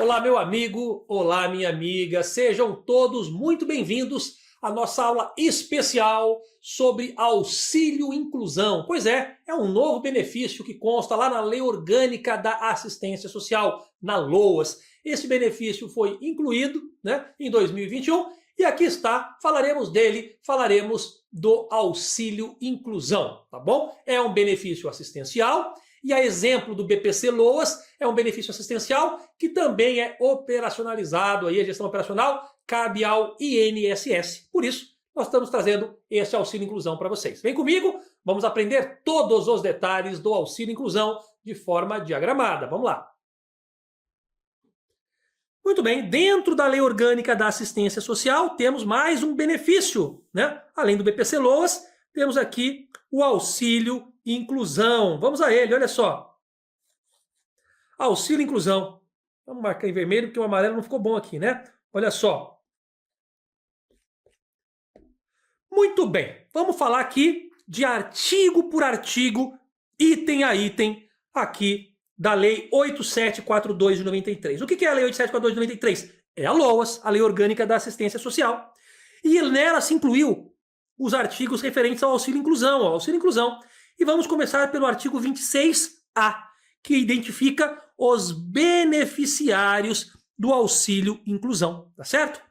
Olá, meu amigo, olá, minha amiga, sejam todos muito bem-vindos à nossa aula especial sobre auxílio inclusão. Pois é um novo benefício que consta lá na Lei Orgânica da Assistência Social, na LOAS. Esse benefício foi incluído, em 2021 e aqui está, falaremos dele, falaremos do auxílio inclusão, tá bom? É um benefício assistencial. E a exemplo do BPC-LOAS, é um benefício assistencial que também é operacionalizado, aí a gestão operacional cabe ao INSS. Por isso, nós estamos trazendo esse auxílio inclusão para vocês. Vem comigo, vamos aprender todos os detalhes do auxílio inclusão de forma diagramada. Vamos lá. Muito bem, dentro da Lei Orgânica da Assistência Social, temos mais um benefício, Além do BPC-LOAS, temos aqui o auxílio inclusão. Vamos a ele, olha só. Auxílio inclusão. Vamos marcar em vermelho, porque o amarelo não ficou bom aqui, Olha só. Muito bem. Vamos falar aqui de artigo por artigo, item a item, aqui da Lei 8742 de 93. O que é a Lei 8742 de 93? É a LOAS, a Lei Orgânica da Assistência Social. E nela se incluiu os artigos referentes ao auxílio inclusão. E vamos começar pelo artigo 26A, que identifica os beneficiários do auxílio inclusão, tá certo?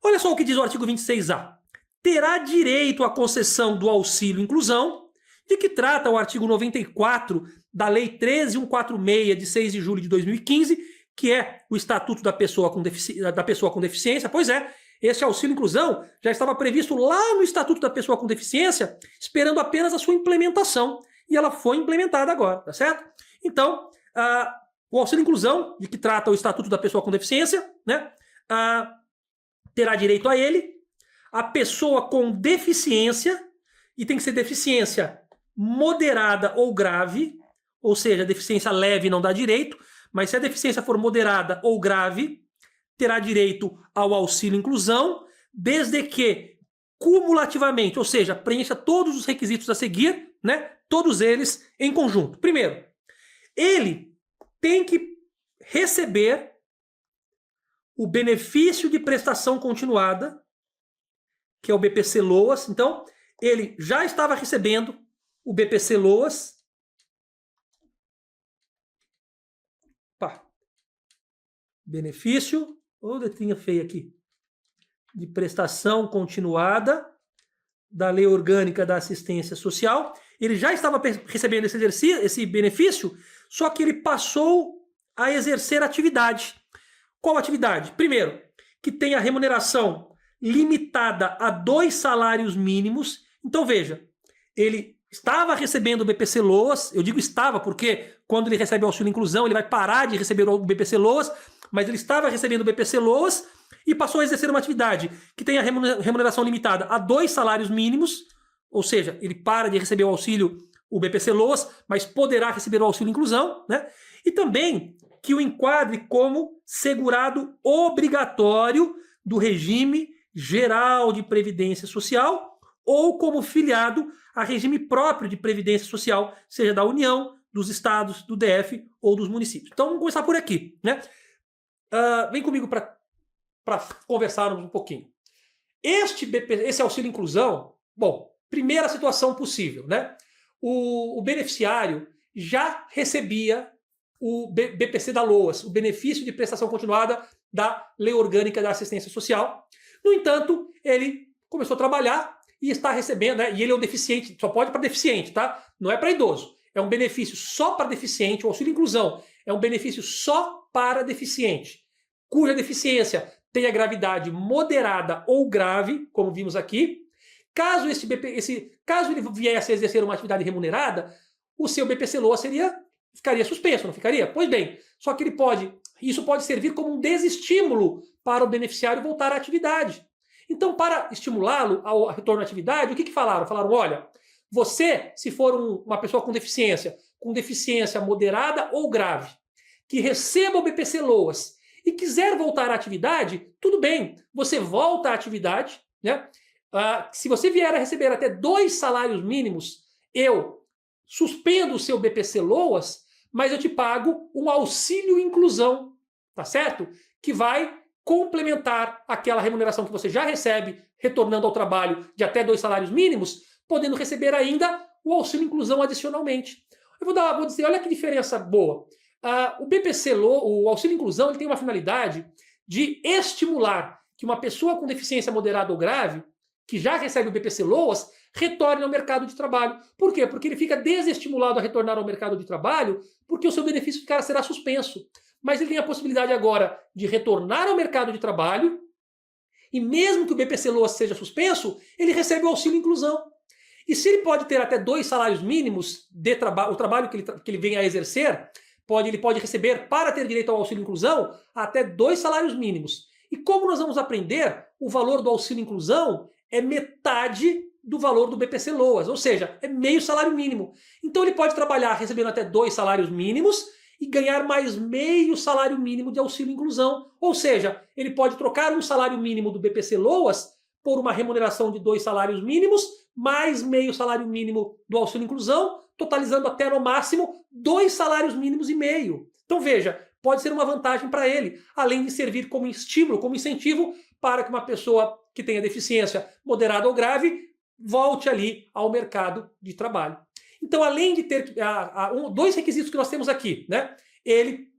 Olha só o que diz o artigo 26A. Terá direito à concessão do auxílio inclusão, de que trata o artigo 94 da Lei 13146, de 6 de julho de 2015, que é o Estatuto da Pessoa com Deficiência. Pois é, esse auxílio inclusão já estava previsto lá no Estatuto da Pessoa com Deficiência, esperando apenas a sua implementação. E ela foi implementada agora, tá certo? Então, o auxílio inclusão, de que trata o Estatuto da Pessoa com Deficiência, terá direito a ele a pessoa com deficiência, e tem que ser deficiência moderada ou grave, ou seja, deficiência leve não dá direito, mas se a deficiência for moderada ou grave, terá direito ao auxílio inclusão, desde que cumulativamente, ou seja, preencha todos os requisitos a seguir, todos eles em conjunto. Primeiro, ele tem que receber o benefício de prestação continuada, que é o BPC-LOAS. Então, ele já estava recebendo o BPC-LOAS. Benefício, letrinha feia aqui, de prestação continuada da Lei Orgânica da Assistência Social. Ele já estava recebendo esse benefício, só que ele passou a exercer atividade. Qual atividade? Primeiro, que tem a remuneração limitada a 2 salários mínimos. Então, veja, ele estava recebendo o BPC-LOAS, eu digo estava porque quando ele recebe o auxílio inclusão, ele vai parar de receber o BPC-LOAS, mas ele estava recebendo o BPC-LOAS e passou a exercer uma atividade que tem a remuneração limitada a 2 salários mínimos, ou seja, ele para de receber o BPC-LOAS, mas poderá receber o auxílio inclusão, E também que o enquadre como segurado obrigatório do regime geral de previdência social ou como filiado a regime próprio de previdência social, seja da União, dos estados, do DF ou dos municípios. Então vamos começar por aqui, vem comigo para conversarmos um pouquinho. Esse auxílio inclusão, bom, primeira situação possível, O beneficiário já recebia o BPC da LOAS, o benefício de prestação continuada da Lei Orgânica da Assistência Social. No entanto, ele começou a trabalhar e está recebendo, e ele é um deficiente, só pode para deficiente, tá? Não é para idoso. É um benefício só para deficiente, o auxílio inclusão é um benefício só para deficiente, cuja deficiência tenha gravidade moderada ou grave, como vimos aqui. Caso ele viesse a exercer uma atividade remunerada, o seu BPC-LOAS ficaria suspenso, não ficaria? Pois bem, só que isso pode servir como um desestímulo para o beneficiário voltar à atividade. Então, para estimulá-lo ao retorno à atividade, o que falaram? Falaram, olha, você, se for uma pessoa com deficiência moderada ou grave, que receba o BPC-LOAS e quiser voltar à atividade, tudo bem, você volta à atividade, se você vier a receber até 2 salários mínimos, eu suspendo o seu BPC-LOAS, mas eu te pago um auxílio inclusão. tá certo? Que vai complementar aquela remuneração que você já recebe, retornando ao trabalho de até 2 salários mínimos, podendo receber ainda o auxílio inclusão adicionalmente. Eu vou dizer, olha que diferença boa. O BPC, o auxílio inclusão, ele tem uma finalidade de estimular que uma pessoa com deficiência moderada ou grave, que já recebe o BPC LOAS, retorne ao mercado de trabalho. Por quê? Porque ele fica desestimulado a retornar ao mercado de trabalho, porque o seu benefício será suspenso. Mas ele tem a possibilidade agora de retornar ao mercado de trabalho, e mesmo que o BPC LOAS seja suspenso, ele recebe o auxílio inclusão. E se ele pode ter até 2 salários mínimos de o trabalho que ele venha a exercer, ele pode receber, para ter direito ao auxílio inclusão, até 2 salários mínimos. E como nós vamos aprender, o valor do auxílio inclusão é metade do valor do BPC LOAS, ou seja, é meio salário mínimo. Então ele pode trabalhar recebendo até 2 salários mínimos e ganhar mais meio salário mínimo de auxílio inclusão. Ou seja, ele pode trocar um salário mínimo do BPC LOAS por uma remuneração de 2 salários mínimos, mais meio salário mínimo do auxílio inclusão, totalizando até no máximo 2 salários mínimos e meio. Então veja, pode ser uma vantagem para ele, além de servir como estímulo, como incentivo para que uma pessoa que tenha deficiência moderada ou grave volte ali ao mercado de trabalho. Então, além de ter 2 requisitos que nós temos aqui, né? Ele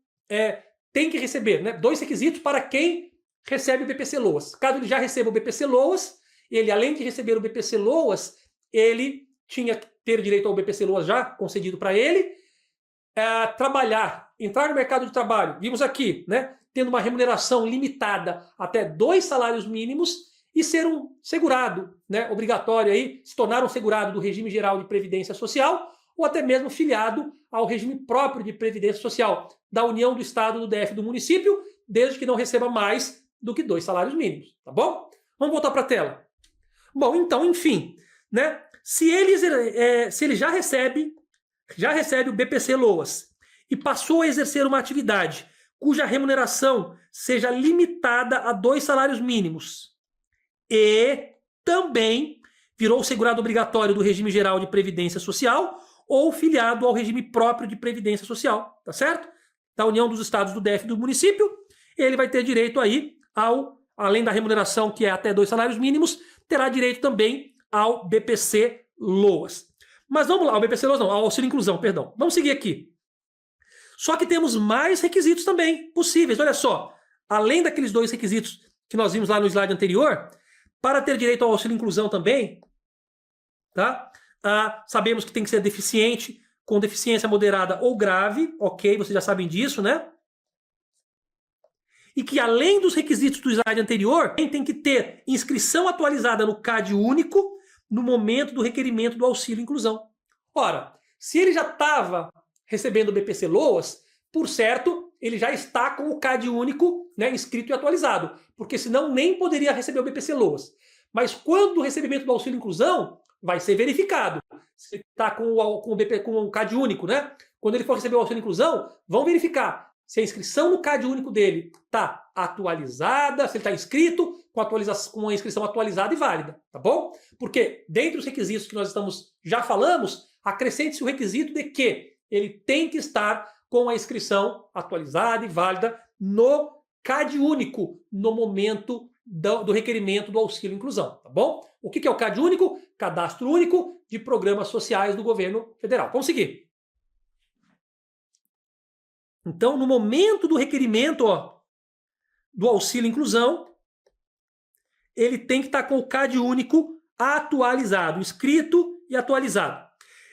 tem que receber, né, 2 requisitos para quem recebe o BPC LOAS. Caso ele já receba o BPC LOAS, ele, além de receber o BPC LOAS, ele tinha que ter direito ao BPC LOAS já concedido para ele, trabalhar, entrar no mercado de trabalho, vimos aqui, né, tendo uma remuneração limitada até 2 salários mínimos e ser um segurado, né, obrigatório aí, se tornar um segurado do regime geral de previdência social ou até mesmo filiado ao regime próprio de previdência social da União, do Estado, do DF, do município, desde que não receba mais do que 2 salários mínimos, tá bom? Vamos voltar para a tela. Bom, então, enfim, né, se ele já recebe o BPC LOAS e passou a exercer uma atividade cuja remuneração seja limitada a 2 salários mínimos e também virou segurado obrigatório do regime geral de previdência social ou filiado ao regime próprio de previdência social, tá certo? Da União dos Estados, do DF e do município, ele vai ter direito aí além da remuneração, que é até 2 salários mínimos, terá direito também ao BPC LOAS. Mas vamos lá, ao BPC LOAS não, ao auxílio inclusão, perdão. Vamos seguir aqui. Só que temos mais requisitos também possíveis. Olha só, além daqueles 2 requisitos que nós vimos lá no slide anterior, para ter direito ao auxílio inclusão também, tá? Sabemos que tem que ser deficiente, com deficiência moderada ou grave, ok, vocês já sabem disso, né? E que além dos requisitos do slide anterior, tem que ter inscrição atualizada no CAD único no momento do requerimento do auxílio inclusão. Ora, se ele já estava recebendo o BPC LOAS, por certo, ele já está com o CAD único, né, inscrito e atualizado, porque senão nem poderia receber o BPC LOAS. Mas quando o recebimento do auxílio inclusão, vai ser verificado. Se ele está com o CAD único, né? Quando ele for receber o auxílio inclusão, vão verificar se a inscrição no CAD único dele está atualizada, se ele está inscrito com a inscrição atualizada e válida, tá bom? Porque dentre os requisitos que nós já falamos, acrescente-se o requisito de que ele tem que estar com a inscrição atualizada e válida no CAD único, no momento do requerimento do auxílio inclusão, tá bom? O que é o CAD único? Cadastro único de programas sociais do governo federal. Vamos seguir. Então, no momento do requerimento do auxílio inclusão, ele tem que estar com o CAD único atualizado, inscrito e atualizado.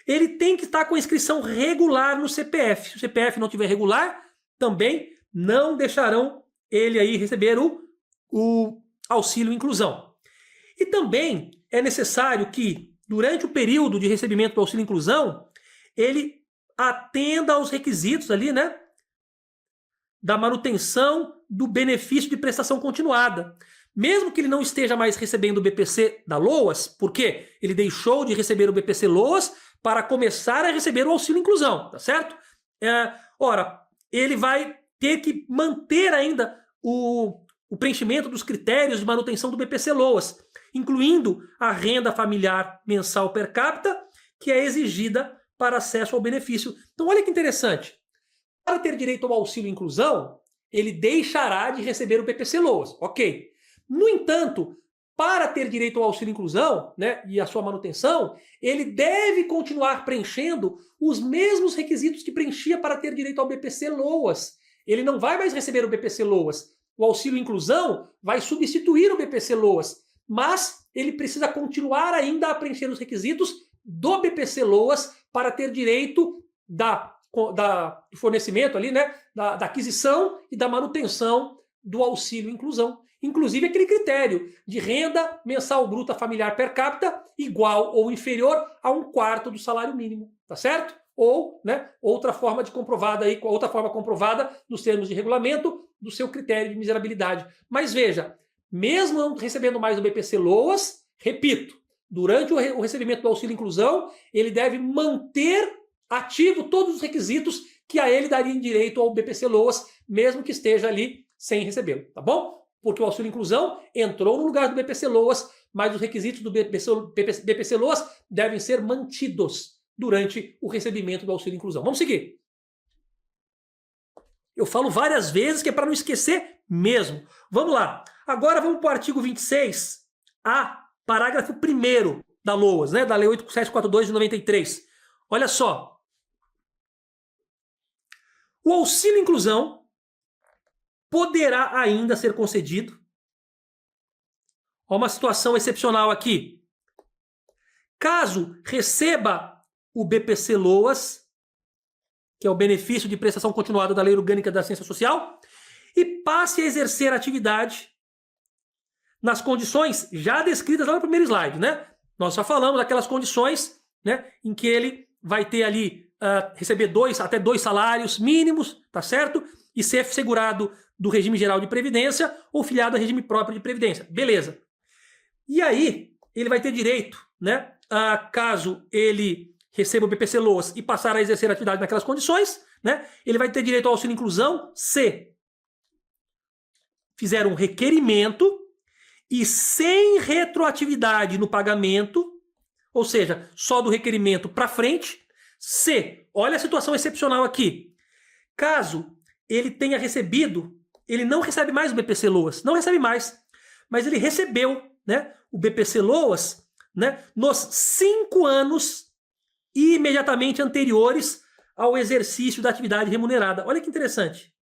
Ele tem que estar com a inscrição regular no CPF. Se o CPF não tiver regular, também não deixarão ele aí receber o auxílio inclusão. E também é necessário que, durante o período de recebimento do auxílio inclusão, ele atenda aos requisitos ali, né, da manutenção do benefício de prestação continuada. Mesmo que ele não esteja mais recebendo o BPC da LOAS, porque ele deixou de receber o BPC LOAS para começar a receber o auxílio inclusão, tá certo? Ora, ele vai ter que manter ainda o preenchimento dos critérios de manutenção do BPC LOAS, incluindo a renda familiar mensal per capita, que é exigida para acesso ao benefício. Então, olha que interessante. Para ter direito ao auxílio inclusão, ele deixará de receber o BPC-Loas. Ok. No entanto, para ter direito ao auxílio-inclusão, né, e a sua manutenção, ele deve continuar preenchendo os mesmos requisitos que preenchia para ter direito ao BPC-Loas. Ele não vai mais receber o BPC-Loas. O auxílio-inclusão vai substituir o BPC-Loas, mas ele precisa continuar ainda a preencher os requisitos do BPC-Loas para ter direito do fornecimento ali, né, da aquisição e da manutenção do auxílio-inclusão. Inclusive aquele critério de renda mensal bruta familiar per capita igual ou inferior a 1/4 do salário mínimo, tá certo? Ou, né, outra forma comprovada nos termos de regulamento do seu critério de miserabilidade. Mas veja, mesmo não recebendo mais o BPC-Loas, repito, durante o recebimento do auxílio-inclusão, ele deve manter ativo todos os requisitos que a ele dariam direito ao BPC-Loas, mesmo que esteja ali sem recebê-lo, tá bom? Porque o auxílio-inclusão entrou no lugar do BPC-Loas, mas os requisitos do BPC-Loas devem ser mantidos durante o recebimento do auxílio-inclusão. Vamos seguir. Eu falo várias vezes que é para não esquecer mesmo. Vamos lá. Agora vamos para o artigo 26A, parágrafo 1º da LOAS, né, da Lei 8742 de 93. Olha só. O auxílio-inclusão poderá ainda ser concedido. Olha uma situação excepcional aqui. Caso receba o BPC-Loas, que é o benefício de prestação continuada da Lei Orgânica da Assistência Social, e passe a exercer a atividade nas condições já descritas lá no primeiro slide, né? Nós já falamos daquelas condições, né, em que ele vai ter ali, receber até 2 salários mínimos, tá certo? E ser segurado do regime geral de previdência ou filiado a regime próprio de previdência. Beleza. E aí, ele vai ter direito, né, caso ele receba o BPC-Loas e passar a exercer a atividade naquelas condições, né, ele vai ter direito ao auxílio-inclusão se fizer um requerimento e sem retroatividade no pagamento, ou seja, só do requerimento para frente, se, olha a situação excepcional aqui, caso ele tenha recebido, ele não recebe mais o BPC-Loas, não recebe mais, mas ele recebeu, né, o BPC-Loas, né, nos 5 anos imediatamente anteriores ao exercício da atividade remunerada. Olha que interessante.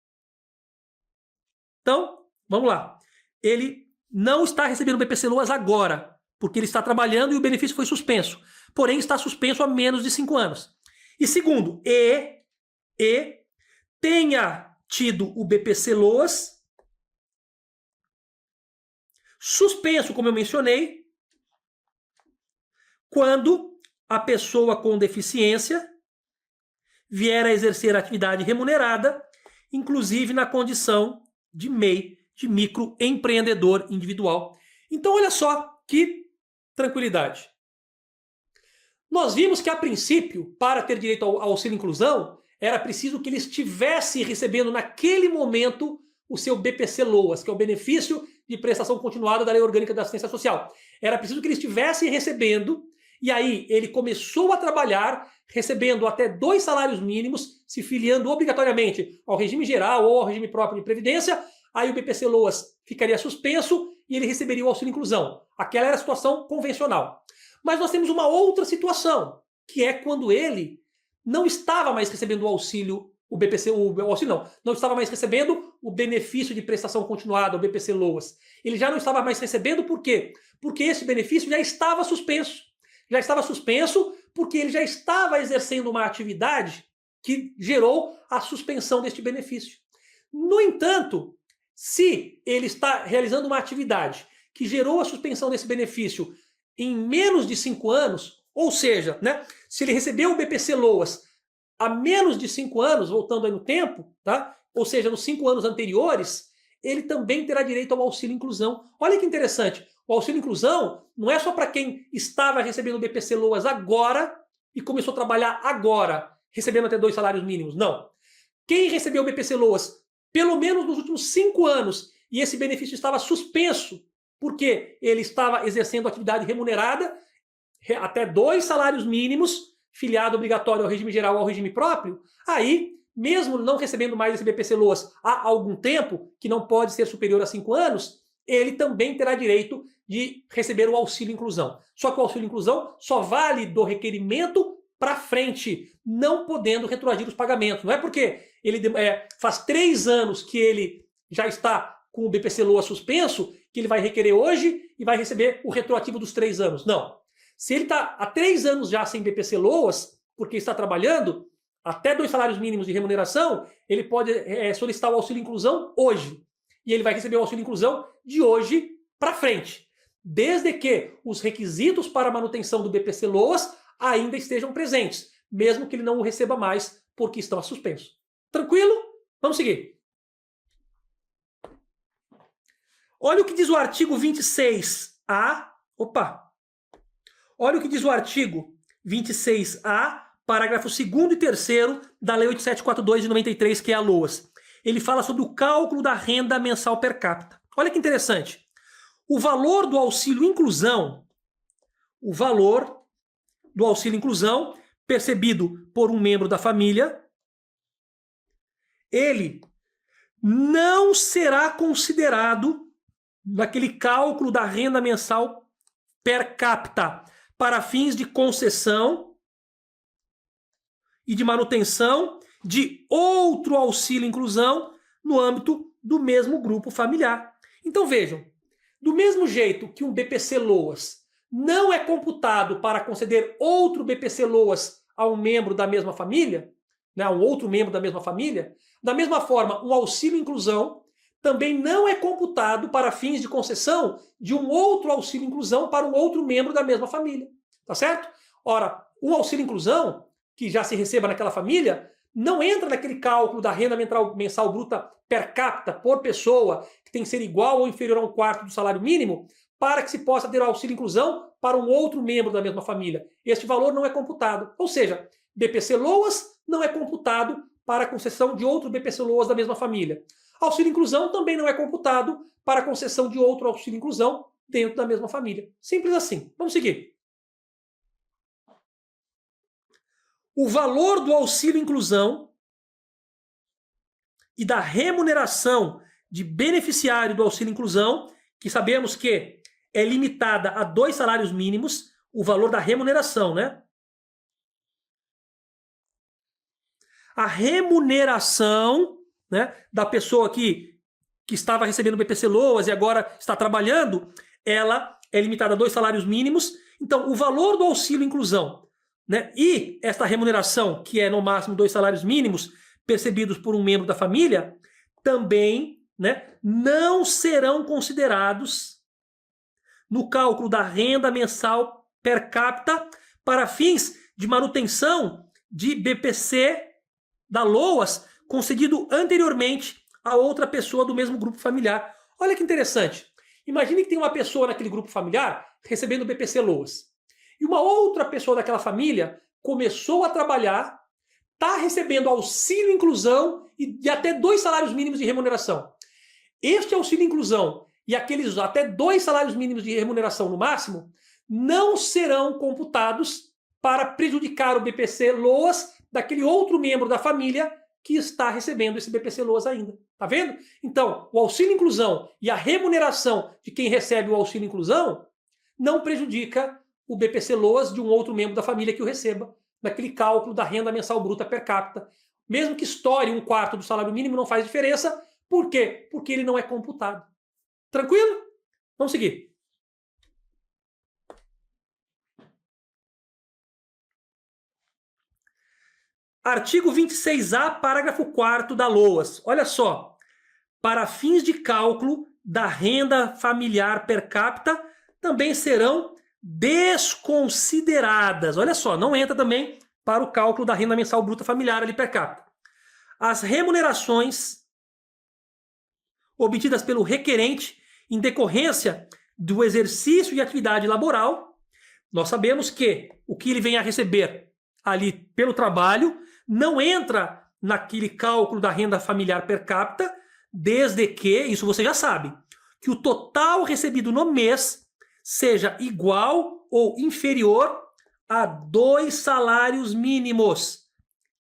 Então, vamos lá. Ele não está recebendo o BPC-Loas agora, porque ele está trabalhando e o benefício foi suspenso. Porém, está suspenso há menos de 5 anos. E segundo, tenha tido o BPC-Loas suspenso, como eu mencionei, quando a pessoa com deficiência vier a exercer atividade remunerada, inclusive na condição de MEI, de microempreendedor individual. Então, olha só que tranquilidade. Nós vimos que, a princípio, para ter direito ao auxílio-inclusão, era preciso que ele estivesse recebendo naquele momento o seu BPC-Loas, que é o benefício de prestação continuada da Lei Orgânica da Assistência Social. Era preciso que ele estivesse recebendo, e aí ele começou a trabalhar recebendo até 2 salários mínimos, se filiando obrigatoriamente ao regime geral ou ao regime próprio de previdência. Aí o BPC-Loas ficaria suspenso e ele receberia o auxílio-inclusão. Aquela era a situação convencional. Mas nós temos uma outra situação, que é quando ele não estava mais recebendo o auxílio, não estava mais recebendo o benefício de prestação continuada, o BPC-Loas. Ele já não estava mais recebendo, por quê? Porque esse benefício já estava suspenso. Já estava suspenso porque ele já estava exercendo uma atividade que gerou a suspensão deste benefício. No entanto, se ele está realizando uma atividade que gerou a suspensão desse benefício em menos de 5 anos, ou seja, né, se ele recebeu o BPC-Loas há menos de 5 anos, voltando aí no tempo, tá? Ou seja, nos 5 anos anteriores, ele também terá direito ao auxílio-inclusão. Olha que interessante, o auxílio-inclusão não é só para quem estava recebendo o BPC-Loas agora e começou a trabalhar agora, recebendo até 2 salários mínimos, não. Quem recebeu o BPC-Loas pelo menos nos últimos 5 anos e esse benefício estava suspenso, porque ele estava exercendo atividade remunerada, até 2 salários mínimos, filiado obrigatório ao regime geral ou ao regime próprio, aí mesmo não recebendo mais esse BPC-LOAS há algum tempo, que não pode ser superior a 5 anos, ele também terá direito de receber o auxílio inclusão. Só que o auxílio inclusão só vale do requerimento para frente, não podendo retroagir os pagamentos. Não é porque ele faz 3 anos que ele já está com o BPC-LOAS suspenso, que ele vai requerer hoje e vai receber o retroativo dos 3 anos. Não. Se ele está há 3 anos já sem BPC-LOAS, porque está trabalhando, até 2 salários mínimos de remuneração, ele pode solicitar o auxílio inclusão hoje. E ele vai receber o auxílio inclusão de hoje para frente. Desde que os requisitos para a manutenção do BPC-LOAS ainda estejam presentes, mesmo que ele não o receba mais porque estão suspensos. Tranquilo? Vamos seguir. Olha o que diz o artigo 26A. Opa! Olha o que diz o artigo 26A, parágrafo 2º e 3º da Lei 8742 de 93, que é a LOAS. Ele fala sobre o cálculo da renda mensal per capita. Olha que interessante. O valor do auxílio inclusão, percebido por um membro da família, ele não será considerado naquele cálculo da renda mensal per capita para fins de concessão e de manutenção de outro auxílio inclusão no âmbito do mesmo grupo familiar. Então vejam, do mesmo jeito que um BPC-LOAS não é computado para conceder outro BPC-LOAS a um membro da mesma família, né, a um outro membro da mesma família, da mesma forma, um auxílio inclusão também não é computado para fins de concessão de um outro auxílio inclusão para um outro membro da mesma família. Tá certo? Ora, um auxílio inclusão que já se receba naquela família não entra naquele cálculo da renda mensal bruta per capita por pessoa, que tem que ser igual ou inferior a 1/4 do salário mínimo, para que se possa ter o auxílio inclusão para um outro membro da mesma família. Este valor não é computado. Ou seja, BPC-LOAS não é computado para a concessão de outro BPC-LOAS da mesma família. Auxílio inclusão também não é computado para a concessão de outro auxílio inclusão dentro da mesma família. Simples assim. Vamos seguir. O valor do auxílio inclusão e da remuneração de beneficiário do auxílio inclusão, que sabemos que é limitada a 2 salários mínimos, o valor da remuneração, né? A remuneração, né, da pessoa que estava recebendo BPC-LOAS e agora está trabalhando, ela é limitada a 2 salários mínimos. Então, o valor do auxílio inclusão, né, e esta remuneração, que é no máximo 2 salários mínimos percebidos por um membro da família, também, né, não serão considerados no cálculo da renda mensal per capita para fins de manutenção de BPC da LOAS concedido anteriormente a outra pessoa do mesmo grupo familiar. Olha que interessante. Imagine que tem uma pessoa naquele grupo familiar recebendo BPC-LOAS. E uma outra pessoa daquela família começou a trabalhar, está recebendo auxílio inclusão e até 2 salários mínimos de remuneração. Este auxílio inclusão e aqueles até 2 salários mínimos de remuneração no máximo não serão computados para prejudicar o BPC-LOAS daquele outro membro da família que está recebendo esse BPC-LOAS ainda. Tá vendo? Então, o auxílio inclusão e a remuneração de quem recebe o auxílio inclusão não prejudica o BPC-LOAS de um outro membro da família que o receba, naquele cálculo da renda mensal bruta per capita. Mesmo que estoure 1/4 do salário mínimo, não faz diferença. Por quê? Porque ele não é computado. Tranquilo? Vamos seguir. Artigo 26A, parágrafo 4º da LOAS. Olha só. Para fins de cálculo da renda familiar per capita, também serão desconsideradas. Olha só, não entra também para o cálculo da renda mensal bruta familiar ali per capita. As remunerações obtidas pelo requerente em decorrência do exercício de atividade laboral, nós sabemos que o que ele vem a receber ali pelo trabalho não entra naquele cálculo da renda familiar per capita, desde que, isso você já sabe, que o total recebido no mês seja igual ou inferior a 2 salários mínimos.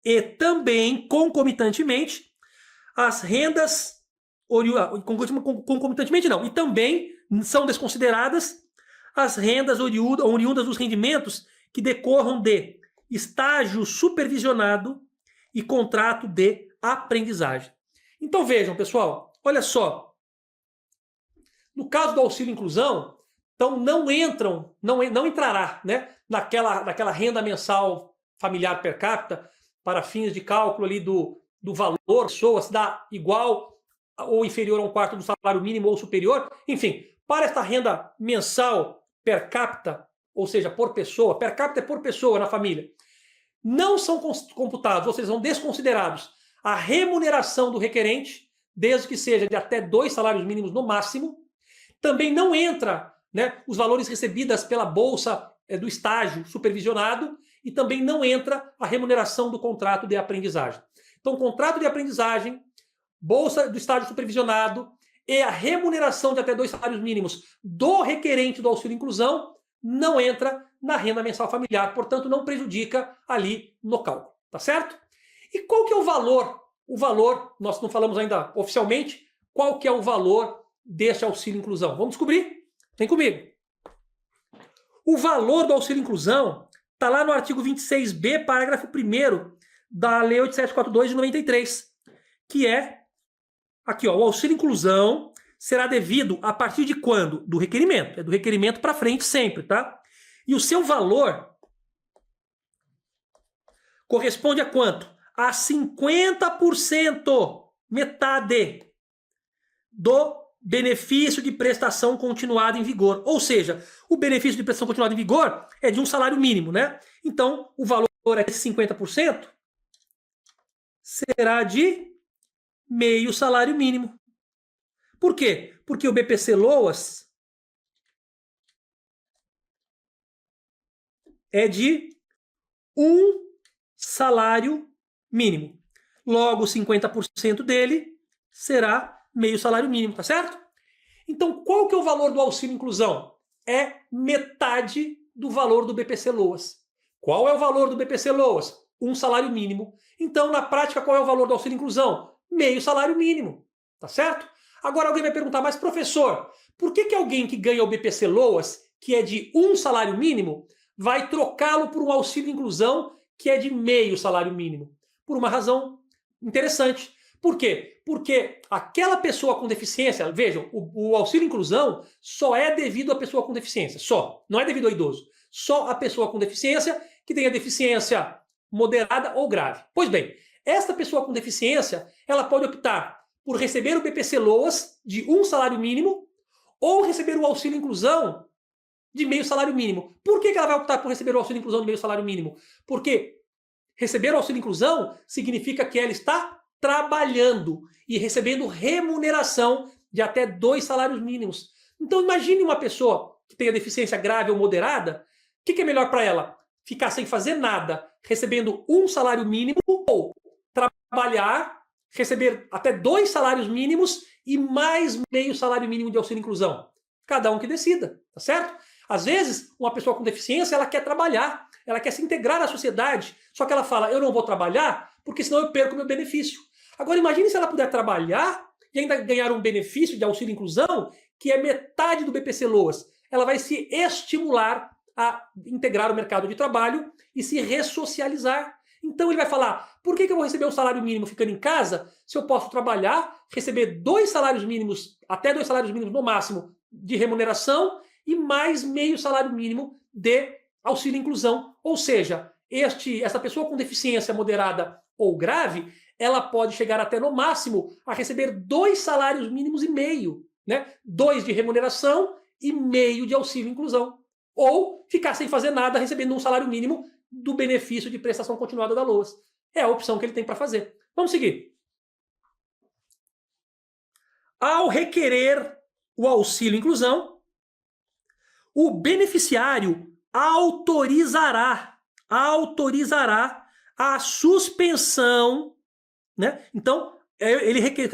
e também, concomitantemente, as rendas concomitantemente não, e também são desconsideradas as rendas oriundas dos rendimentos que decorram de estágio supervisionado e contrato de aprendizagem. Então vejam, pessoal, olha só. No caso do auxílio inclusão, então não entrará, né, naquela renda mensal familiar per capita para fins de cálculo ali do valor da pessoa, se dá igual ou inferior a 1/4 do salário mínimo ou superior. Enfim, para esta renda mensal per capita, ou seja, por pessoa, per capita é por pessoa na família, não são computados, ou seja, são desconsiderados a remuneração do requerente, desde que seja de até 2 salários mínimos no máximo. Também não entra, né, os valores recebidos pela bolsa do estágio supervisionado, e também não entra a remuneração do contrato de aprendizagem. Então, contrato de aprendizagem, bolsa do estágio supervisionado e a remuneração de até 2 salários mínimos do requerente do auxílio inclusão não entra na renda mensal familiar, portanto não prejudica ali no cálculo, tá certo? E qual que é o valor? O valor, nós não falamos ainda oficialmente, qual que é o valor deste auxílio inclusão? Vamos descobrir? Vem comigo. O valor do auxílio inclusão está lá no artigo 26b, parágrafo 1º da Lei 8742 de 93, que é aqui, ó, o auxílio inclusão será devido a partir de quando? Do requerimento. É do requerimento para frente sempre, tá? E o seu valor corresponde a quanto? A 50%, metade do benefício de prestação continuada em vigor. Ou seja, o benefício de prestação continuada em vigor é de um salário mínimo, né? Então, o valor é de 50% será de meio salário mínimo. Por quê? Porque o BPC Loas é de um salário mínimo. Logo, 50% dele será meio salário mínimo, tá certo? Então, qual que é o valor do auxílio inclusão? É metade do valor do BPC Loas. Qual é o valor do BPC Loas? Um salário mínimo. Então, na prática, qual é o valor do auxílio inclusão? Meio salário mínimo, tá certo? Agora alguém vai perguntar, mas professor, por que alguém que ganha o BPC Loas, que é de um salário mínimo, vai trocá-lo por um auxílio inclusão que é de meio salário mínimo? Por uma razão interessante. Por quê? Porque aquela pessoa com deficiência, vejam, o auxílio inclusão só é devido à pessoa com deficiência, só, não é devido ao idoso. Só a pessoa com deficiência que tenha deficiência moderada ou grave. Pois bem, esta pessoa com deficiência, ela pode optar por receber o BPC Loas de um salário mínimo ou receber o auxílio inclusão de meio salário mínimo. Por que ela vai optar por receber o auxílio inclusão de meio salário mínimo? Porque receber o auxílio inclusão significa que ela está trabalhando e recebendo remuneração de até 2 salários mínimos. Então imagine uma pessoa que tenha deficiência grave ou moderada, o que é melhor para ela? Ficar sem fazer nada, recebendo um salário mínimo, ou trabalhar, receber até 2 salários mínimos e mais meio salário mínimo de auxílio inclusão. Cada um que decida, tá certo? Às vezes, uma pessoa com deficiência, ela quer trabalhar, ela quer se integrar à sociedade, só que ela fala, eu não vou trabalhar porque senão eu perco meu benefício. Agora imagine se ela puder trabalhar e ainda ganhar um benefício de auxílio inclusão que é metade do BPC Loas. Ela vai se estimular a integrar o mercado de trabalho e se ressocializar. Então ele vai falar, por que eu vou receber um salário mínimo ficando em casa se eu posso trabalhar, receber 2 salários mínimos, até 2 salários mínimos no máximo de remuneração e mais meio salário mínimo de auxílio inclusão. Ou seja, essa pessoa com deficiência moderada ou grave, ela pode chegar até no máximo a receber 2 salários mínimos e meio, né? 2 de remuneração e meio de auxílio inclusão. Ou ficar sem fazer nada recebendo um salário mínimo do benefício de prestação continuada da Loas. É a opção que ele tem para fazer. Vamos seguir. Ao requerer o auxílio inclusão, o beneficiário autorizará a suspensão, né? Então,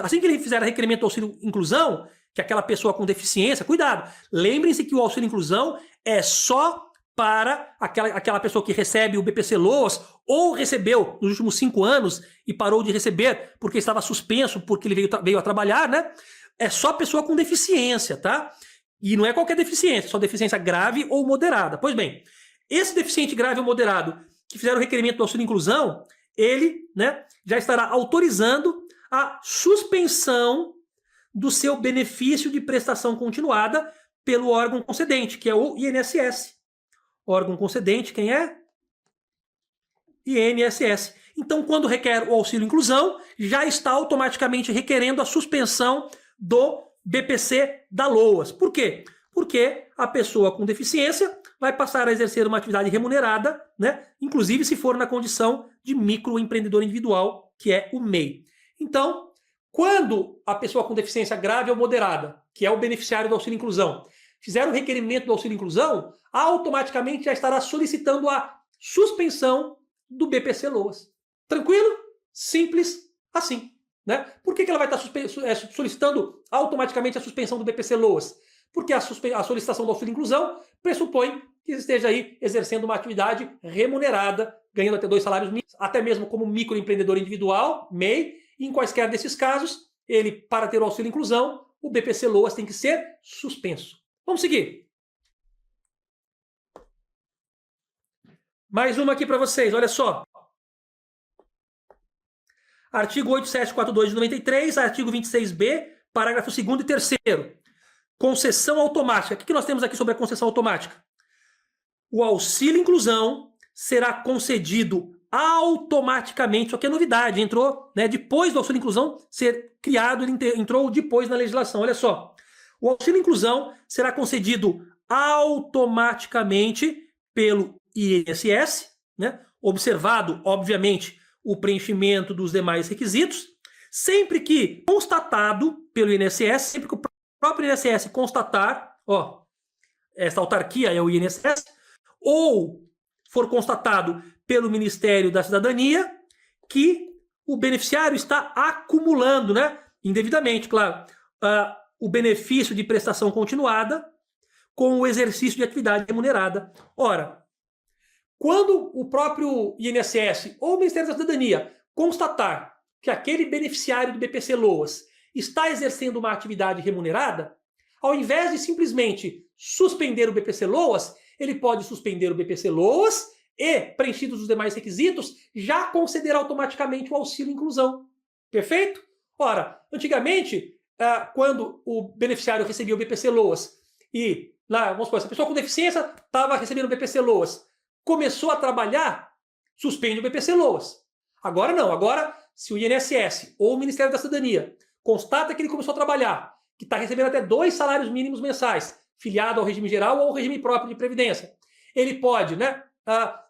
assim que ele fizer requerimento do auxílio inclusão, que aquela pessoa com deficiência, cuidado, lembrem-se que o auxílio inclusão é só para aquela pessoa que recebe o BPC-Loas ou recebeu nos últimos 5 anos e parou de receber porque estava suspenso, porque ele veio a trabalhar, né? É só pessoa com deficiência, tá? E não é qualquer deficiência, só deficiência grave ou moderada. Pois bem, esse deficiente grave ou moderado que fizeram o requerimento do auxílio-inclusão, ele, né, já estará autorizando a suspensão do seu benefício de prestação continuada pelo órgão concedente, que é o INSS. Órgão concedente, quem é? INSS. Então, quando requer o auxílio-inclusão, já está automaticamente requerendo a suspensão do BPC da LOAS. Por quê? Porque a pessoa com deficiência vai passar a exercer uma atividade remunerada, né? Inclusive se for na condição de microempreendedor individual, que é o MEI. Então, quando a pessoa com deficiência grave ou moderada, que é o beneficiário do auxílio-inclusão, fizer o requerimento do auxílio-inclusão, automaticamente já estará solicitando a suspensão do BPC-LOAS. Tranquilo? Simples assim. Né? Por que ela vai estar solicitando automaticamente a suspensão do BPC-LOAS? Porque a solicitação do auxílio-inclusão pressupõe que esteja aí exercendo uma atividade remunerada, ganhando até 2 salários mínimos, até mesmo como microempreendedor individual, MEI, e em quaisquer desses casos, ele, para ter o auxílio-inclusão, o BPC-LOAS tem que ser suspenso. Vamos seguir. Mais uma aqui para vocês, olha só. Artigo 8742 de 93, artigo 26b, parágrafo 2º e 3º. Concessão automática. O que nós temos aqui sobre a concessão automática? O auxílio-inclusão será concedido automaticamente, só que é novidade, entrou, né, depois do auxílio-inclusão ser criado, ele entrou depois na legislação, olha só. O auxílio-inclusão será concedido automaticamente pelo INSS, né, observado, obviamente, o preenchimento dos demais requisitos, sempre que constatado pelo INSS, sempre que o próprio INSS constatar, ó, essa autarquia é o INSS, ou for constatado pelo Ministério da Cidadania que o beneficiário está acumulando, né, indevidamente, claro, o benefício de prestação continuada com o exercício de atividade remunerada. Ora, quando o próprio INSS ou o Ministério da Cidadania constatar que aquele beneficiário do BPC-LOAS está exercendo uma atividade remunerada, ao invés de simplesmente suspender o BPC-LOAS, ele pode suspender o BPC-LOAS e, preenchidos os demais requisitos, já conceder automaticamente o auxílio-inclusão. Perfeito? Ora, antigamente, quando o beneficiário recebia o BPC-LOAS e, vamos supor, essa pessoa com deficiência estava recebendo o BPC-LOAS, começou a trabalhar, suspende o BPC-LOAS. Agora não, agora se o INSS ou o Ministério da Cidadania constata que ele começou a trabalhar, que está recebendo até 2 salários mínimos mensais, filiado ao regime geral ou ao regime próprio de previdência, ele pode, né,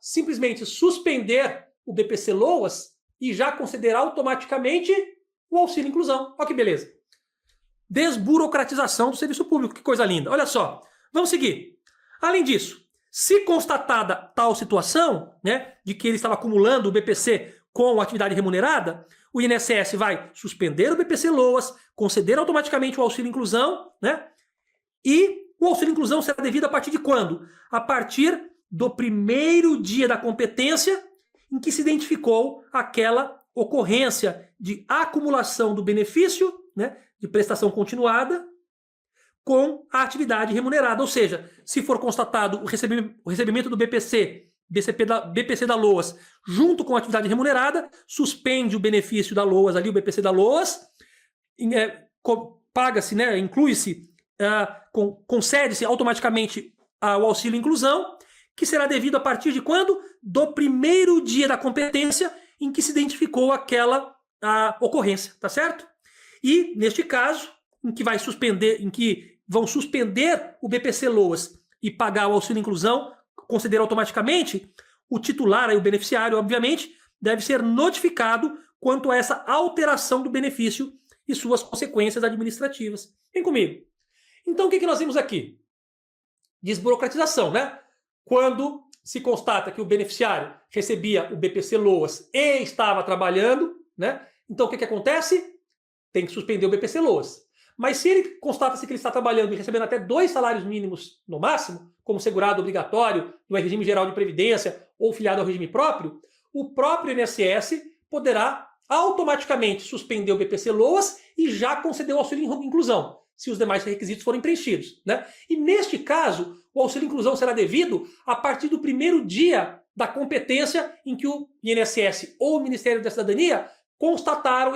simplesmente suspender o BPC-LOAS e já conceder automaticamente o auxílio-inclusão. Olha que beleza. Desburocratização do serviço público, que coisa linda. Olha só, vamos seguir. Além disso, se constatada tal situação, né, de que ele estava acumulando o BPC com atividade remunerada, o INSS vai suspender o BPC-LOAS, conceder automaticamente o auxílio-inclusão, né, e o auxílio-inclusão será devido a partir de quando? A partir do primeiro dia da competência em que se identificou aquela ocorrência de acumulação do benefício, né, de prestação continuada com a atividade remunerada. Ou seja, se for constatado o recebimento do BPC da LOAS junto com a atividade remunerada, suspende o benefício da LOAS ali, o BPC da LOAS, paga-se, né, inclui-se, concede-se automaticamente o auxílio-inclusão, que será devido a partir de quando? Do primeiro dia da competência em que se identificou aquela ocorrência, tá certo? E, neste caso, em que vão suspender o BPC-LOAS e pagar o auxílio-inclusão, conceder automaticamente, o titular, aí, o beneficiário, obviamente, deve ser notificado quanto a essa alteração do benefício e suas consequências administrativas. Vem comigo. Então, o que nós vimos aqui? Desburocratização, né? Quando se constata que o beneficiário recebia o BPC-LOAS e estava trabalhando, né? Então, o que acontece? Tem que suspender o BPC-LOAS. Mas se ele constata-se que ele está trabalhando e recebendo até 2 salários mínimos no máximo, como segurado obrigatório do regime geral de previdência ou filiado ao regime próprio, o próprio INSS poderá automaticamente suspender o BPC-Loas e já conceder o auxílio inclusão, se os demais requisitos forem preenchidos, né? E neste caso, o auxílio inclusão será devido a partir do primeiro dia da competência em que o INSS ou o Ministério da Cidadania constataram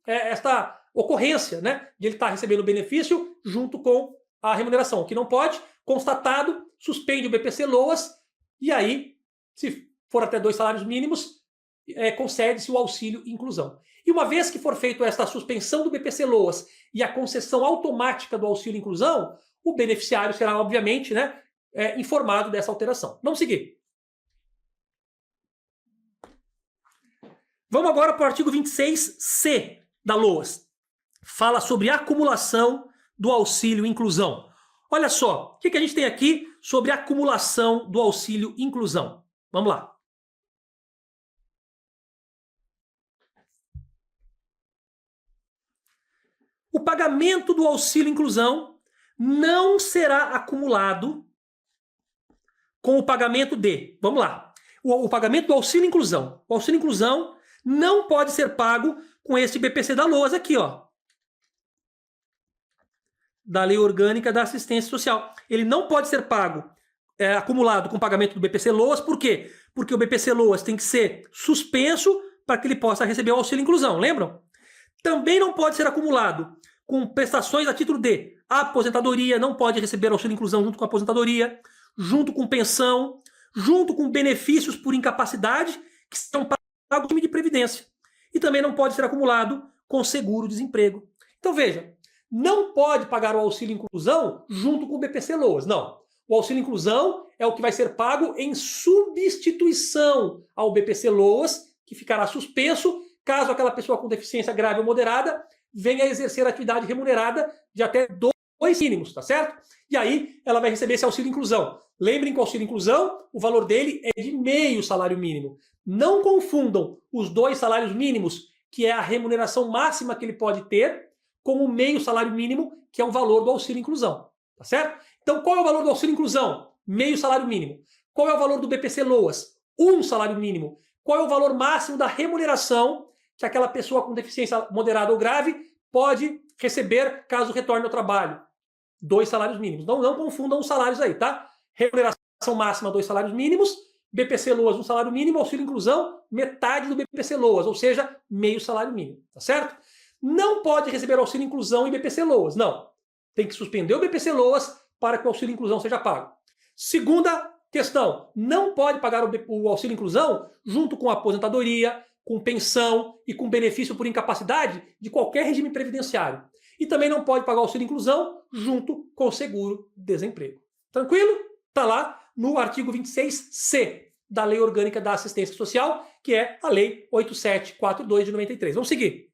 esta ocorrência, né, de ele estar recebendo o benefício junto com a remuneração. O que não pode, constatado, suspende o BPC-Loas e aí, se for até 2 salários mínimos, concede-se o auxílio inclusão. E uma vez que for feita esta suspensão do BPC-Loas e a concessão automática do auxílio inclusão, o beneficiário será, obviamente, né, informado dessa alteração. Vamos seguir. Vamos agora para o artigo 26C da LOAS. Fala sobre a acumulação do auxílio inclusão. Olha só, o que a gente tem aqui sobre a acumulação do auxílio inclusão? Vamos lá. O pagamento do auxílio inclusão não será acumulado com o pagamento de... Vamos lá. O pagamento do auxílio inclusão. O auxílio inclusão não pode ser pago com este BPC da LOAS aqui, ó. Da Lei Orgânica da Assistência Social. Ele não pode ser pago, acumulado com o pagamento do BPC-Loas. Por quê? Porque o BPC-Loas tem que ser suspenso para que ele possa receber o auxílio inclusão, lembram? Também não pode ser acumulado com prestações a título de aposentadoria, não pode receber auxílio inclusão junto com a aposentadoria, junto com pensão, junto com benefícios por incapacidade que são pagos no time de previdência. E também não pode ser acumulado com seguro-desemprego. Então veja, não pode pagar o auxílio inclusão junto com o BPC-Loas, não. O auxílio inclusão é o que vai ser pago em substituição ao BPC-Loas, que ficará suspenso caso aquela pessoa com deficiência grave ou moderada venha exercer atividade remunerada de até 2 mínimos, tá certo? E aí ela vai receber esse auxílio inclusão. Lembrem que o auxílio inclusão, o valor dele é de meio salário mínimo. Não confundam os 2 salários mínimos, que é a remuneração máxima que ele pode ter, com o meio salário mínimo, que é o valor do auxílio inclusão, tá certo? Então qual é o valor do auxílio inclusão? Meio salário mínimo. Qual é o valor do BPC-Loas? 1 salário mínimo. Qual é o valor máximo da remuneração que aquela pessoa com deficiência moderada ou grave pode receber caso retorne ao trabalho? 2 salários mínimos. Não confundam os salários aí, tá? Remuneração máxima, 2 salários mínimos. BPC-Loas, 1 salário mínimo. Auxílio inclusão, metade do BPC-Loas, ou seja, meio salário mínimo, tá certo? Não pode receber auxílio inclusão e BPC-Loas, não. Tem que suspender o BPC-Loas para que o auxílio inclusão seja pago. Segunda questão, não pode pagar o auxílio inclusão junto com a aposentadoria, com pensão e com benefício por incapacidade de qualquer regime previdenciário. E também não pode pagar o auxílio inclusão junto com o seguro-desemprego. Tranquilo? Está lá no artigo 26C da Lei Orgânica da Assistência Social, que é a Lei 8742 de 93. Vamos seguir.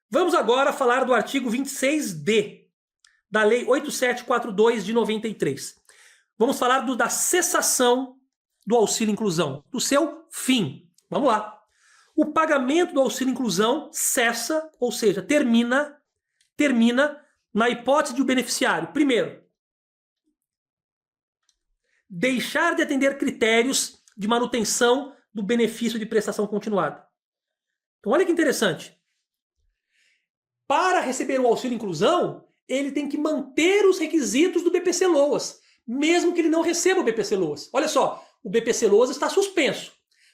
Vamos agora falar do artigo 26D da Lei 8742 de 93. Vamos falar da cessação do auxílio inclusão, do seu fim. Vamos lá. O pagamento do auxílio inclusão cessa, ou seja, termina na hipótese de o beneficiário, primeiro, deixar de atender critérios de manutenção do benefício de prestação continuada. Então olha que interessante. Para receber o auxílio inclusão, ele tem que manter os requisitos do BPC-Loas, mesmo que ele não receba o BPC-Loas. Olha só, o BPC-Loas está suspenso,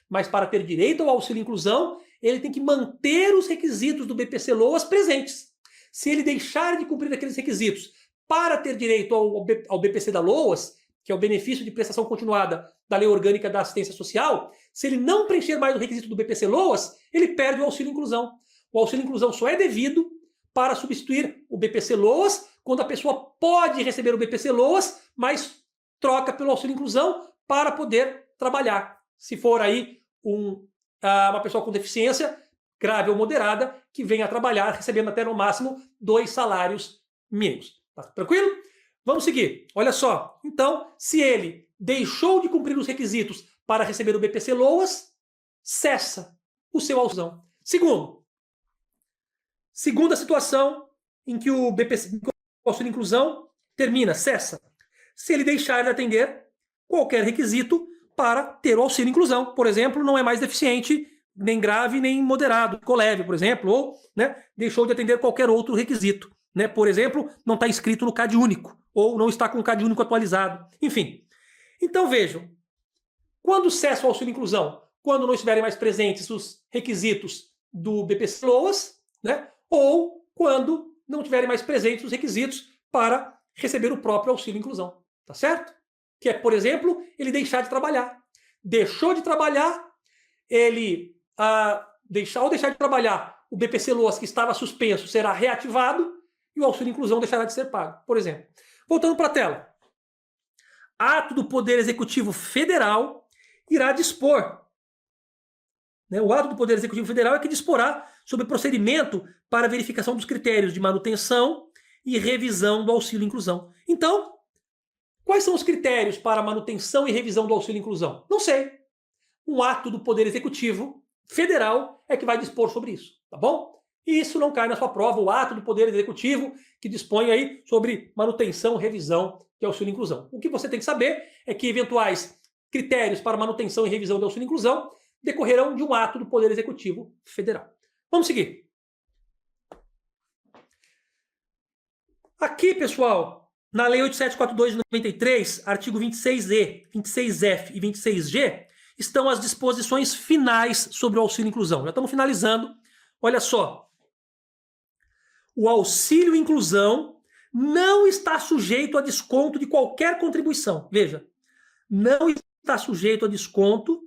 mas para ter direito ao auxílio inclusão, ele tem que manter os requisitos do BPC-Loas presentes. Se ele deixar de cumprir aqueles requisitos para ter direito ao BPC da LOAS, que é o benefício de prestação continuada da Lei Orgânica da Assistência Social, se ele não preencher mais o requisito do BPC-Loas, ele perde o auxílio inclusão. O auxílio inclusão só é devido para substituir o BPC-Loas, quando a pessoa pode receber o BPC-Loas, mas troca pelo auxílio inclusão para poder trabalhar. Se for aí uma pessoa com deficiência grave ou moderada, que venha a trabalhar recebendo até no máximo 2 salários mínimos. Tá tranquilo? Vamos seguir. Olha só. Então, se ele deixou de cumprir os requisitos para receber o BPC-LOAS, cessa o seu auxílio. Segunda situação em que o auxílio inclusão termina, cessa, se ele deixar de atender qualquer requisito para ter o auxílio inclusão. Por exemplo, não é mais deficiente, nem grave, nem moderado, ficou leve, por exemplo, ou deixou de atender qualquer outro requisito. Por exemplo, não está inscrito no CAD único, ou não está com o CAD único atualizado. Enfim. Então vejam, quando cessa o auxílio inclusão? Quando não estiverem mais presentes os requisitos do BPC-LOAS, ou quando não estiverem mais presentes os requisitos para receber o próprio auxílio inclusão. Tá certo? Que é, por exemplo, ele deixar de trabalhar. Deixou de trabalhar, ele, ao deixar de trabalhar, o BPC-LOAS que estava suspenso será reativado e o auxílio inclusão deixará de ser pago, por exemplo. Voltando para a tela. Ato do Poder Executivo Federal irá dispor. O ato do Poder Executivo Federal é que disporá sobre procedimento para verificação dos critérios de manutenção e revisão do auxílio inclusão. Então, quais são os critérios para manutenção e revisão do auxílio inclusão? Não sei. Um ato do Poder Executivo Federal é que vai dispor sobre isso, tá bom? E isso não cai na sua prova, o ato do Poder Executivo que dispõe aí sobre manutenção e revisão de auxílio inclusão. O que você tem que saber é que eventuais critérios para manutenção e revisão do auxílio inclusão decorrerão de um ato do Poder Executivo Federal. Vamos seguir. Aqui, pessoal, na Lei 8742 de 93, artigo 26E, 26F e 26G, estão as disposições finais sobre o auxílio inclusão. Já estamos finalizando. Olha só. O auxílio inclusão não está sujeito a desconto de qualquer contribuição. Veja, não está sujeito a desconto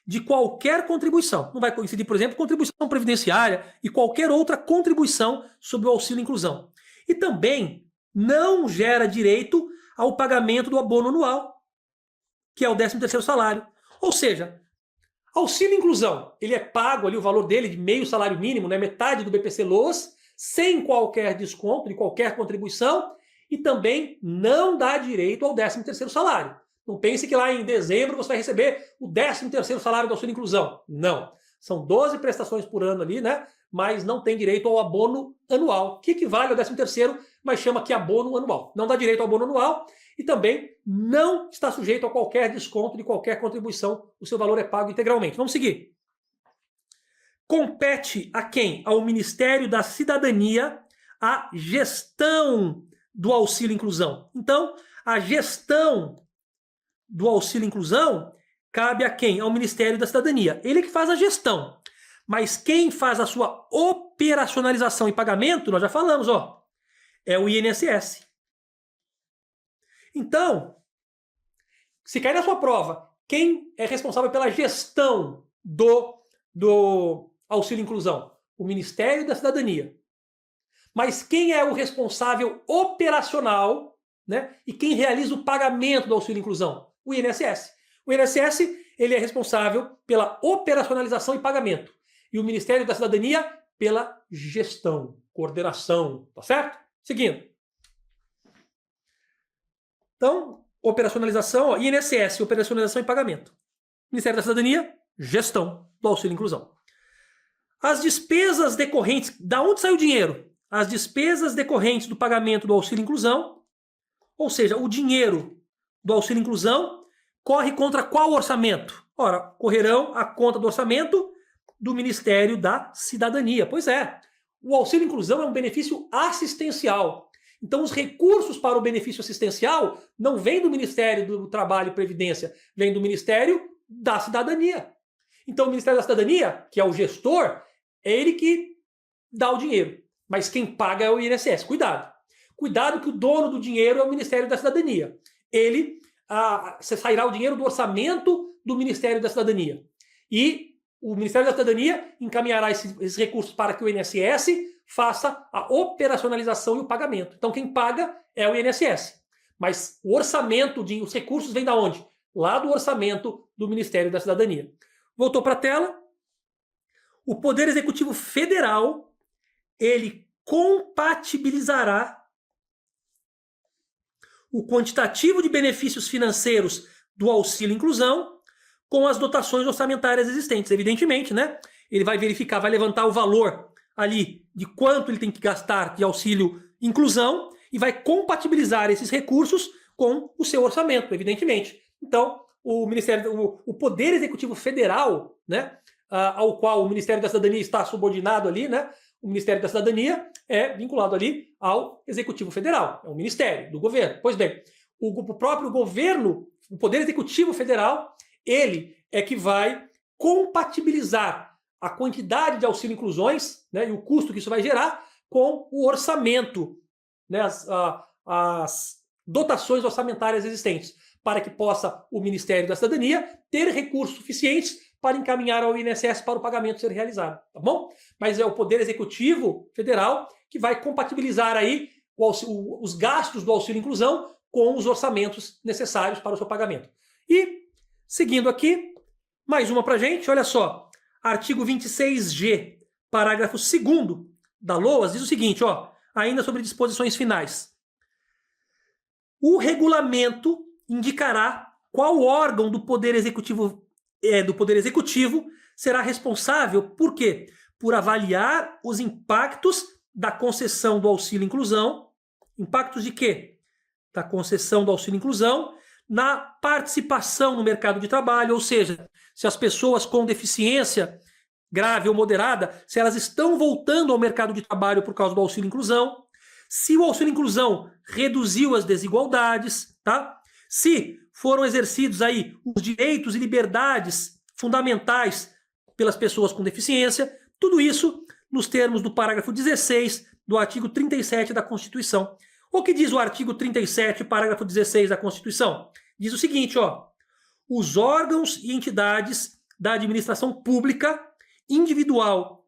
de qualquer contribuição. Não vai coincidir, por exemplo, contribuição previdenciária e qualquer outra contribuição sobre o auxílio inclusão. E também não gera direito ao pagamento do abono anual, que é o 13º salário. Ou seja, auxílio inclusão, ele é pago ali o valor dele de meio salário mínimo, metade do BPC-LOAS, sem qualquer desconto de qualquer contribuição, e também não dá direito ao 13º salário. Não pense que lá em dezembro você vai receber o 13º salário do auxílio inclusão. Não. São 12 prestações por ano ali, mas não tem direito ao abono anual, que equivale ao 13º, mas chama que abono anual. Não dá direito ao abono anual e também não está sujeito a qualquer desconto de qualquer contribuição. O seu valor é pago integralmente. Vamos seguir. Compete a quem? Ao Ministério da Cidadania a gestão do auxílio inclusão. Então, a gestão do auxílio inclusão cabe a quem? Ao Ministério da Cidadania. Ele que faz a gestão. Mas quem faz a sua operacionalização e pagamento, nós já falamos, é o INSS. Então, se cair na sua prova, quem é responsável pela gestão do auxílio inclusão? O Ministério da Cidadania. Mas quem é o responsável operacional, e quem realiza o pagamento do auxílio inclusão? O INSS. O INSS, ele é responsável pela operacionalização e pagamento. E o Ministério da Cidadania pela gestão, coordenação, tá certo? Seguindo. Então, operacionalização, INSS, operacionalização e pagamento. Ministério da Cidadania, gestão do auxílio inclusão. As despesas decorrentes, da onde sai o dinheiro? As despesas decorrentes do pagamento do auxílio inclusão, ou seja, o dinheiro do auxílio inclusão corre contra qual orçamento? Ora, correrão a conta do orçamento do Ministério da Cidadania. Pois é, o auxílio inclusão é um benefício assistencial. Então, os recursos para o benefício assistencial não vêm do Ministério do Trabalho e Previdência, vêm do Ministério da Cidadania. Então, o Ministério da Cidadania, que é o gestor, é ele que dá o dinheiro. Mas quem paga é o INSS. Cuidado. Cuidado que o dono do dinheiro é o Ministério da Cidadania. Você sairá o dinheiro do orçamento do Ministério da Cidadania. E o Ministério da Cidadania encaminhará esses recursos para que o INSS faça a operacionalização e o pagamento. Então quem paga é o INSS. Mas o orçamento, os recursos vêm da onde? Lá do orçamento do Ministério da Cidadania. Voltou para a tela. O Poder Executivo Federal, ele compatibilizará o quantitativo de benefícios financeiros do auxílio inclusão com as dotações orçamentárias existentes. Evidentemente, né? Ele vai verificar, vai levantar o valor ali de quanto ele tem que gastar de auxílio inclusão e vai compatibilizar esses recursos com o seu orçamento, evidentemente. Então, o Poder Executivo Federal, né, ao qual o Ministério da Cidadania está subordinado ali, né, o Ministério da Cidadania é vinculado ali ao Executivo Federal, é um ministério do governo. Pois bem, o próprio governo, o Poder Executivo Federal, ele é que vai compatibilizar a quantidade de auxílio inclusões, né, e o custo que isso vai gerar com o orçamento, né, as dotações orçamentárias existentes, para que possa o Ministério da Cidadania ter recursos suficientes para encaminhar ao INSS para o pagamento ser realizado, tá bom? Mas é o Poder Executivo Federal que vai compatibilizar aí os gastos do auxílio inclusão com os orçamentos necessários para o seu pagamento. E, seguindo aqui, mais uma para a gente, olha só, artigo 26G, parágrafo 2º da LOAS, diz o seguinte, ó, ainda sobre disposições finais. O regulamento indicará qual órgão do Poder Executivo será responsável por quê? Por avaliar os impactos da concessão do auxílio inclusão. Impactos de quê? Da concessão do auxílio inclusão na participação no mercado de trabalho, ou seja, se as pessoas com deficiência grave ou moderada, se elas estão voltando ao mercado de trabalho por causa do auxílio inclusão, se o auxílio inclusão reduziu as desigualdades, tá? Se foram exercidos aí os direitos e liberdades fundamentais pelas pessoas com deficiência, tudo isso nos termos do parágrafo 16 do artigo 37 da Constituição. O que diz o artigo 37, parágrafo 16 da Constituição? Diz o seguinte, ó, os órgãos e entidades da administração pública, individual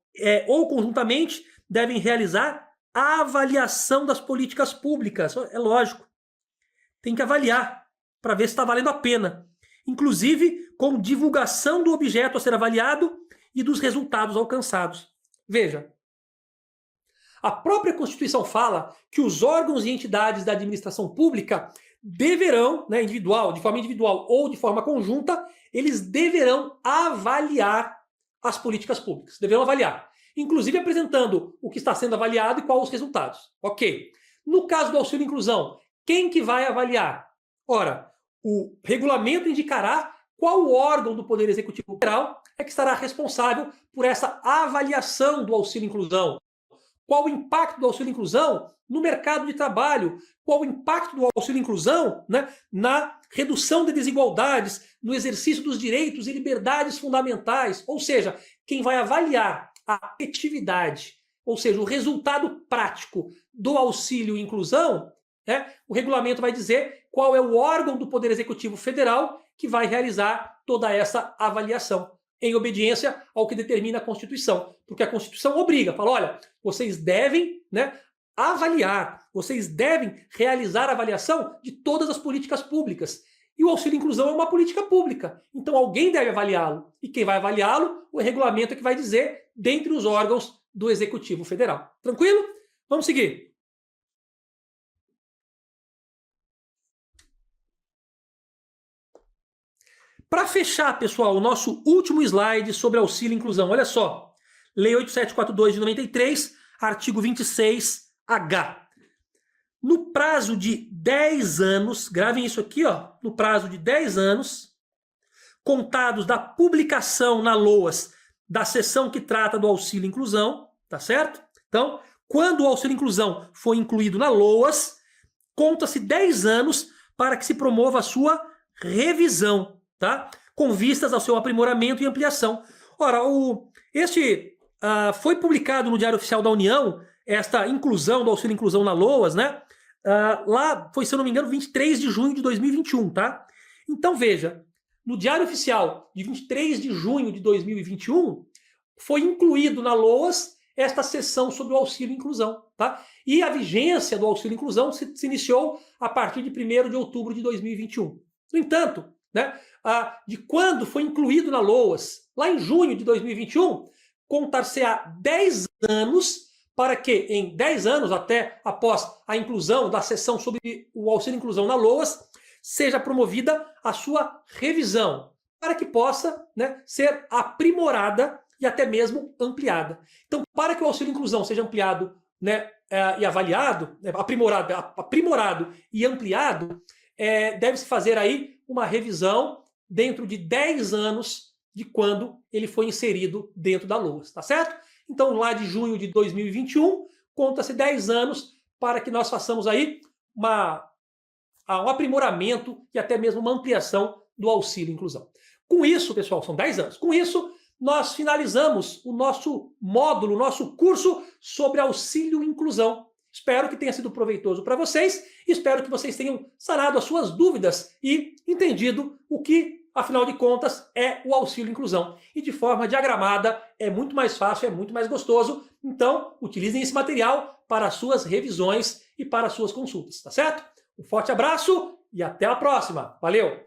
ou conjuntamente, devem realizar a avaliação das políticas públicas. É lógico, tem que avaliar para ver se está valendo a pena, inclusive com divulgação do objeto a ser avaliado e dos resultados alcançados. Veja, a própria Constituição fala que os órgãos e entidades da administração pública deverão, né, de forma individual ou de forma conjunta, eles deverão avaliar as políticas públicas, deverão avaliar, inclusive apresentando o que está sendo avaliado e quais os resultados. Ok. No caso do auxílio inclusão, quem que vai avaliar? Ora, o regulamento indicará qual órgão do Poder Executivo Federal é que estará responsável por essa avaliação do auxílio inclusão. Qual o impacto do auxílio inclusão no mercado de trabalho? Qual o impacto do auxílio inclusão, né, na redução de desigualdades, no exercício dos direitos e liberdades fundamentais? Ou seja, quem vai avaliar a efetividade, ou seja, o resultado prático do auxílio inclusão, o regulamento vai dizer qual é o órgão do Poder Executivo Federal que vai realizar toda essa avaliação, em obediência ao que determina a Constituição. Porque a Constituição obriga, fala, olha, vocês devem, né, avaliar, vocês devem realizar a avaliação de todas as políticas públicas. E o auxílio inclusão é uma política pública, então alguém deve avaliá-lo. E quem vai avaliá-lo, o regulamento é que vai dizer, dentre os órgãos do Executivo Federal. Tranquilo? Vamos seguir. Para fechar, pessoal, o nosso último slide sobre auxílio e inclusão. Olha só, Lei 8742 de 93, artigo 26H. No prazo de 10 anos, gravem isso aqui, ó, no prazo de 10 anos, contados da publicação na LOAS da seção que trata do auxílio e inclusão, tá certo? Então, quando o auxílio e inclusão for incluído na LOAS, conta-se 10 anos para que se promova a sua revisão, tá? Com vistas ao seu aprimoramento e ampliação. Ora, foi publicado no Diário Oficial da União esta inclusão do auxílio e inclusão na LOAS, né? Lá foi, se eu não me engano, 23 de junho de 2021, tá? Então, veja, no Diário Oficial de 23 de junho de 2021, foi incluído na LOAS esta seção sobre o auxílio e inclusão, tá? E a vigência do auxílio e inclusão se iniciou a partir de 1º de outubro de 2021. No entanto, né, de quando foi incluído na LOAS, lá em junho de 2021, contar-se-á 10 anos para que, em 10 anos, até após a inclusão da seção sobre o auxílio e inclusão na LOAS, seja promovida a sua revisão. para que possa, né, ser aprimorada e até mesmo ampliada. Então, para que o auxílio inclusão seja ampliado, né, e avaliado, aprimorado e ampliado, deve-se fazer aí uma revisão dentro de 10 anos de quando ele foi inserido dentro da LOAS, tá certo? Então, lá de junho de 2021, conta-se 10 anos para que nós façamos aí um aprimoramento e até mesmo uma ampliação do auxílio inclusão. Com isso, pessoal, são 10 anos. Com isso, nós finalizamos o nosso módulo, o nosso curso sobre auxílio inclusão. Espero que tenha sido proveitoso para vocês, espero que vocês tenham sanado as suas dúvidas e entendido o que, afinal de contas, é o auxílio inclusão. E de forma diagramada é muito mais fácil, é muito mais gostoso. Então, utilizem esse material para as suas revisões e para as suas consultas, tá certo? Um forte abraço e até a próxima. Valeu!